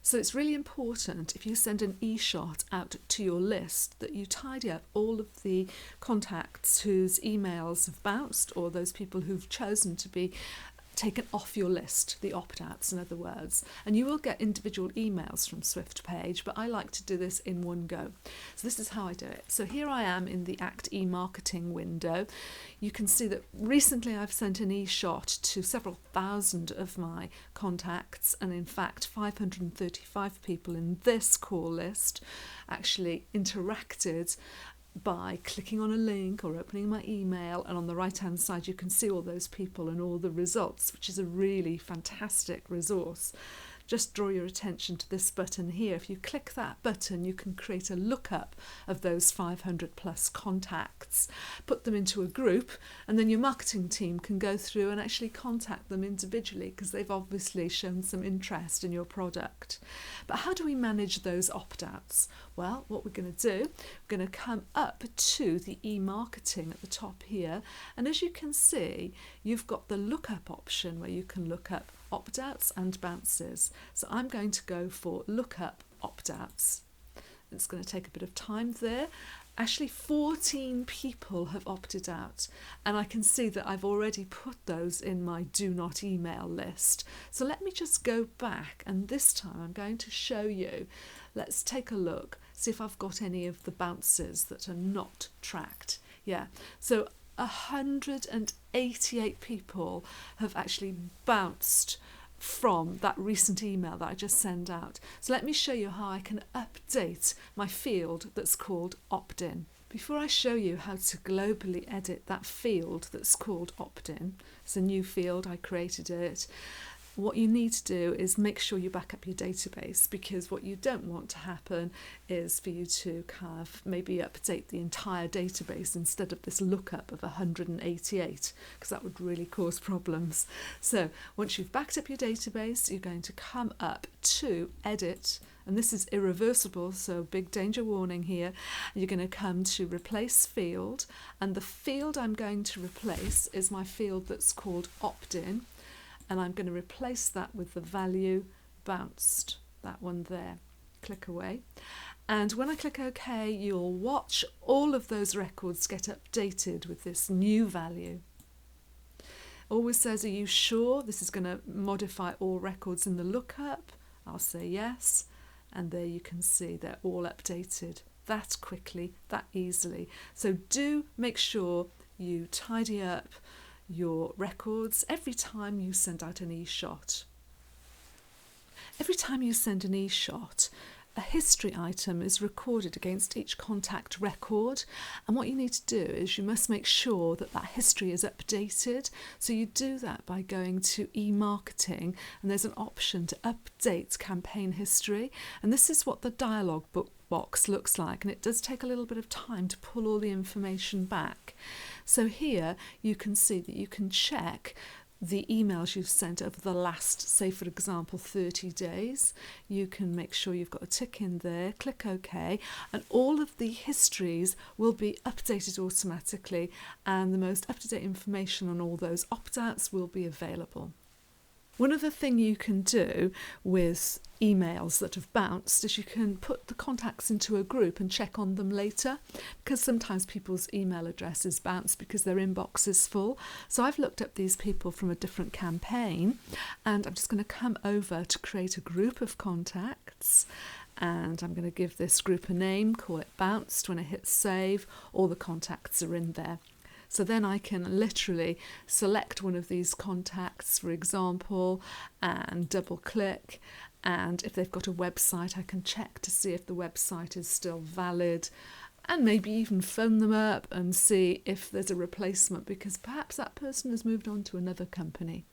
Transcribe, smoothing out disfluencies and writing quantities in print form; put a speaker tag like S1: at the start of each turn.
S1: So it's really important if you send an e-shot out to your list that you tidy up all of the contacts whose emails have bounced, or those people who've chosen to be taken off your list, the opt-outs in other words, and you will get individual emails from SwiftPage, but I like to do this in one go. So this is how I do it. So here I am in the Act e-marketing window. You can see that recently I've sent an e-shot to several thousand of my contacts, and in fact 535 people in this call list actually interacted by clicking on a link or opening my email, and on the right hand side you can see all those people and all the results, which is a really fantastic resource. Just draw your attention to this button here. If you click that button, you can create a lookup of those 500 plus contacts, put them into a group, and then your marketing team can go through and actually contact them individually because they've obviously shown some interest in your product. But how do we manage those opt-outs? Well, what we're going to do, we're going to come up to the e-marketing at the top here, and as you can see, you've got the lookup option where you can look up opt-outs and bounces. So I'm going to go for lookup opt-outs. It's going to take a bit of time there. Actually 14 people have opted out, and I can see that I've already put those in my do not email list. So let me just go back, and this time I'm going to show you. Let's take a look, see if I've got any of the bounces that are not tracked. Yeah, so 188 people have actually bounced from that recent email that I just sent out. So let me show you how I can update my field that's called opt-in. Before I show you how to globally edit that field that's called opt-in, it's a new field, I created it. What you need to do is make sure you back up your database, because what you don't want to happen is for you to kind of maybe update the entire database instead of this lookup of 188, because that would really cause problems. So once you've backed up your database, you're going to come up to edit, and this is irreversible, so big danger warning here. You're going to come to replace field, and the field I'm going to replace is my field that's called opt-in. And I'm going to replace that with the value bounced, that one there. Click away. And when I click OK, you'll watch all of those records get updated with this new value. Always says, are you sure? This is going to modify all records in the lookup. I'll say yes. And there you can see they're all updated that quickly, that easily. So do make sure you tidy up your records every time you send out an e-shot. Every time you send an e-shot, a history item is recorded against each contact record, and what you need to do is you must make sure that that history is updated. So you do that by going to e-marketing, and there's an option to update campaign history, and this is what the dialog box looks like, and it does take a little bit of time to pull all the information back. So here you can see that you can check the emails you've sent over the last, say for example, 30 days. You can make sure you've got a tick in there, click OK, and all of the histories will be updated automatically, and the most up-to-date information on all those opt-outs will be available. One other thing you can do with emails that have bounced is you can put the contacts into a group and check on them later, because sometimes people's email addresses bounce because their inbox is full. So I've looked up these people from a different campaign, and I'm just going to come over to create a group of contacts, and I'm going to give this group a name, call it bounced. When I hit save, all the contacts are in there. So then I can literally select one of these contacts, for example, and double click. And if they've got a website, I can check to see if the website is still valid, and maybe even phone them up and see if there's a replacement, because perhaps that person has moved on to another company.